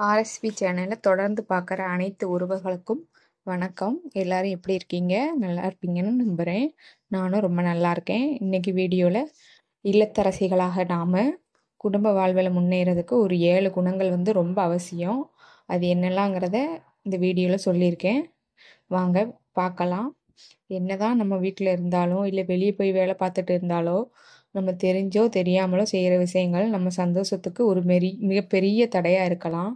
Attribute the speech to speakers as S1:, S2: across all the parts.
S1: RSP சேனலை தொடர்ந்து பார்க்குற அனைத்து உறவுகளுக்கும் வணக்கம். எல்லாரும் எப்படி இருக்கீங்க? நல்லா இருப்பீங்கன்னு நம்புகிறேன். நானும் ரொம்ப நல்லா இருக்கேன். இன்னைக்கு வீடியோவில் இல்லத்தரசிகளாக நாம் குடும்ப வாழ்வில் முன்னேறதுக்கு ஒரு 7 குணங்கள் ரொம்ப அவசியம். அது என்னெல்லாங்கிறத இந்த வீடியோவில் சொல்லியிருக்கேன். வாங்க பார்க்கலாம். என்னதான் நம்ம வீட்டில் இருந்தாலும் இல்லை வெளியே போய் வேலை பார்த்துட்டு இருந்தாலோ நம்ம தெரிஞ்சோ தெரியாமலோ செய்கிற விஷயங்கள் நம்ம சந்தோஷத்துக்கு ஒரு மிகப்பெரிய தடையாக இருக்கலாம்.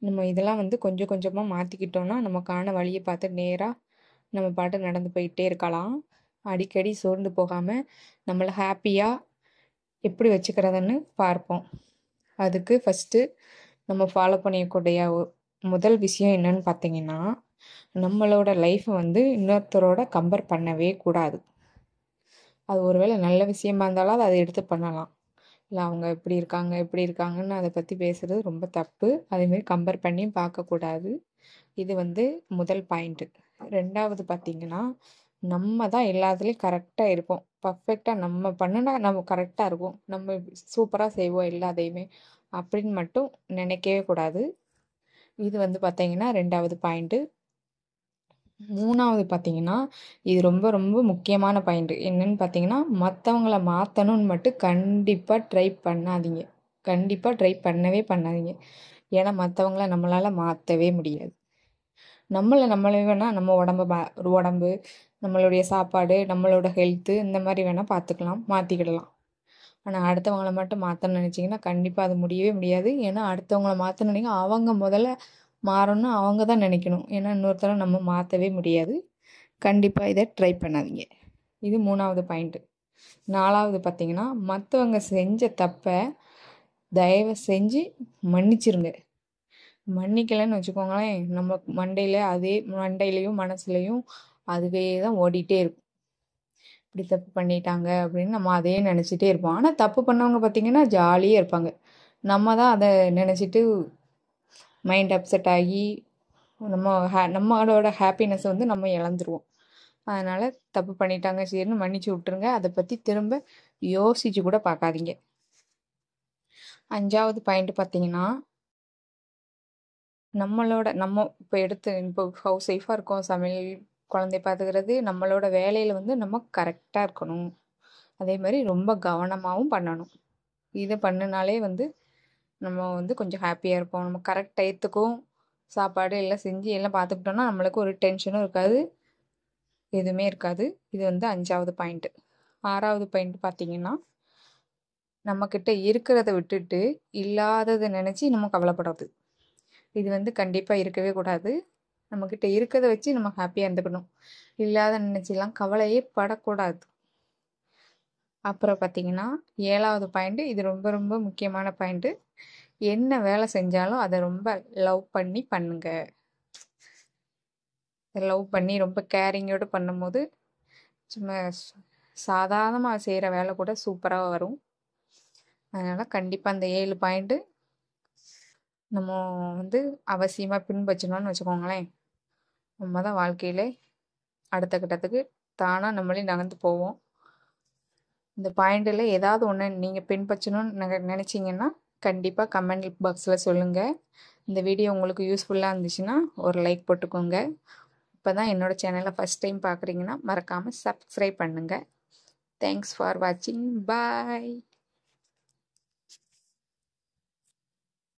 S1: நம்ம இதெல்லாம் கொஞ்சம் கொஞ்சமாக மாற்றிக்கிட்டோன்னா நமக்கான வழியை பார்த்து நேராக நம்ம பாட்டு நடந்து போயிட்டே இருக்கலாம். அடிக்கடி சோர்ந்து போகாமல் நம்மளை ஹாப்பியாக எப்படி வச்சுக்கிறதுன்னு பார்ப்போம். அதுக்கு ஃபஸ்ட்டு நம்ம ஃபாலோ பண்ணியக்கூடிய முதல் விஷயம் என்னன்னு பார்த்தீங்கன்னா, நம்மளோட லைஃப்பை இன்னொருத்தரோட கம்பேர் பண்ணவே கூடாது. அது ஒருவேளை நல்ல விஷயமா இருந்தாலும் அதை எடுத்து பண்ணலாம். இல்லை அவங்க எப்படி இருக்காங்கன்னு அதை பற்றி பேசுகிறது ரொம்ப தப்பு. அதேமாரி கம்பேர் பண்ணியும் பார்க்கக்கூடாது. இது முதல் பாயிண்ட்டு. 2வது பார்த்திங்கன்னா, நம்ம தான் எல்லாத்துலேயும் கரெக்டாக இருப்போம். பர்ஃபெக்டாக நம்ம பண்ணுனா நம்ம கரெக்டாக இருக்கும், நம்ம சூப்பராக செய்வோம் எல்லாத்தையுமே அப்படின்னு மட்டும் நினைக்கவே கூடாது. இது பார்த்திங்கன்னா 2வது பாயிண்ட்டு. 3வது பார்த்திங்கன்னா, இது ரொம்ப ரொம்ப முக்கியமான பாயிண்ட்டு. என்னன்னு பார்த்தீங்கன்னா, மற்றவங்கள மாற்றணும்னு மட்டும் கண்டிப்பாக ட்ரை பண்ணாதீங்க. கண்டிப்பாக ட்ரை பண்ணவே பண்ணாதீங்க. ஏன்னா மற்றவங்கள நம்மளால் மாற்றவே முடியாது. நம்மளே வேணால் நம்ம உடம்பு நம்மளுடைய சாப்பாடு, நம்மளோட ஹெல்த்து இந்த மாதிரி வேணால் பார்த்துக்கலாம், மாற்றிக்கிடலாம். ஆனால் அடுத்தவங்கள மட்டும் மாற்றணும்னு நினச்சிங்கன்னா கண்டிப்பாக அது முடியவே முடியாது. ஏன்னா அடுத்தவங்கள மாற்றணுன்னீங்க அவங்க முதல்ல மாறணும்னு அவங்க தான் நினைக்கணும். ஏன்னா இன்னொருத்தர நம்ம மாற்றவே முடியாது. கண்டிப்பாக இதை ட்ரை பண்ணாதீங்க. இது 3வது பாயிண்ட்டு. 4வது பார்த்திங்கன்னா, மற்றவங்க செஞ்ச தப்பை தயவு செஞ்சு மன்னிச்சிருங்க. மன்னிக்கலைன்னு வச்சுக்கோங்களேன், நம்ம மண்டையிலையும் மனசுலையும் அதுவே தான் ஓடிட்டே இருக்கும். இப்படி தப்பு பண்ணிட்டாங்க அப்படின்னு நம்ம அதையே நினச்சிட்டே இருப்போம். ஆனால் தப்பு பண்ணவங்க பார்த்திங்கன்னா ஜாலியாக இருப்பாங்க. நம்ம தான் அதை நினச்சிட்டு மைண்ட் அப்செட் ஆகி நம்மளோட ஹாப்பினஸ் நம்ம இழந்துருவோம். அதனால் தப்பு பண்ணிட்டாங்க சரின்னு மன்னிச்சு விட்டுருங்க. அதை பற்றி திரும்ப யோசிச்சு கூட பார்க்காதீங்க. 5வது பாயிண்ட் பார்த்திங்கன்னா, நம்ம இப்போ ஹவுஸ் ஒய்ஃபாக இருக்கோம், சமையல் குழந்தை பார்த்துக்கிறது, நம்மளோட வேலையில் நம்ம கரெக்டாக இருக்கணும். அதே மாதிரி ரொம்ப கவனமாகவும் பண்ணணும். இதை பண்ணினாலே நம்ம கொஞ்சம் ஹாப்பியாக இருப்போம். நம்ம கரெக்ட் டயத்துக்கும் சாப்பாடு எல்லாம் செஞ்சு எல்லாம் பார்த்துக்கிட்டோன்னா நம்மளுக்கு ஒரு டென்ஷனும் இருக்காது, எதுவுமே இருக்காது. இது 5வது பாயிண்ட்டு. 6வது பாயிண்ட் பார்த்திங்கன்னா, நம்மக்கிட்ட இருக்கிறத விட்டுட்டு இல்லாததை நினச்சி நம்ம கவலைப்படாது. இது கண்டிப்பாக இருக்கவே கூடாது. நம்மக்கிட்ட இருக்கிறத வச்சு நம்ம ஹாப்பியாக இருந்துக்கணும். இல்லாத நினச்சிலாம் கவலையே படக்கூடாது. அப்புறம் பார்த்திங்கன்னா 7வது பாயிண்ட்டு. இது ரொம்ப ரொம்ப முக்கியமான பாயிண்ட்டு. என்ன வேலை செஞ்சாலும் அதை ரொம்ப லவ் பண்ணி பண்ணுங்க. லவ் பண்ணி ரொம்ப கேரிங்கோடு பண்ணும்போது சும்மா சாதாரணமாக செய்கிற வேலை கூட சூப்பராக வரும். அதனால் கண்டிப்பாக அந்த 7 பாயிண்ட்டு நம்ம அவசியமாக பின்பற்றணும்னு வச்சுக்கோங்களேன். நம்ம தான் வாழ்க்கையில் அடுத்த கட்டத்துக்கு தானாக நம்மளே நகர்ந்து போவோம். இந்த பாயிண்டில் ஏதாவது ஒன்று நீங்கள் பின்பற்றணும்னு நினச்சிங்கன்னா கண்டிப்பாக கமெண்ட் பாக்ஸில் சொல்லுங்கள். இந்த வீடியோ உங்களுக்கு யூஸ்ஃபுல்லாக இருந்துச்சுன்னா ஒரு லைக் போட்டுக்கோங்க. இப்போ தான் என்னோடய சேனலை ஃபஸ்ட் டைம் பார்க்குறீங்கன்னா மறக்காமல் சப்ஸ்கிரைப் பண்ணுங்கள். தேங்க்ஸ் ஃபார் வாட்சிங். பாய்.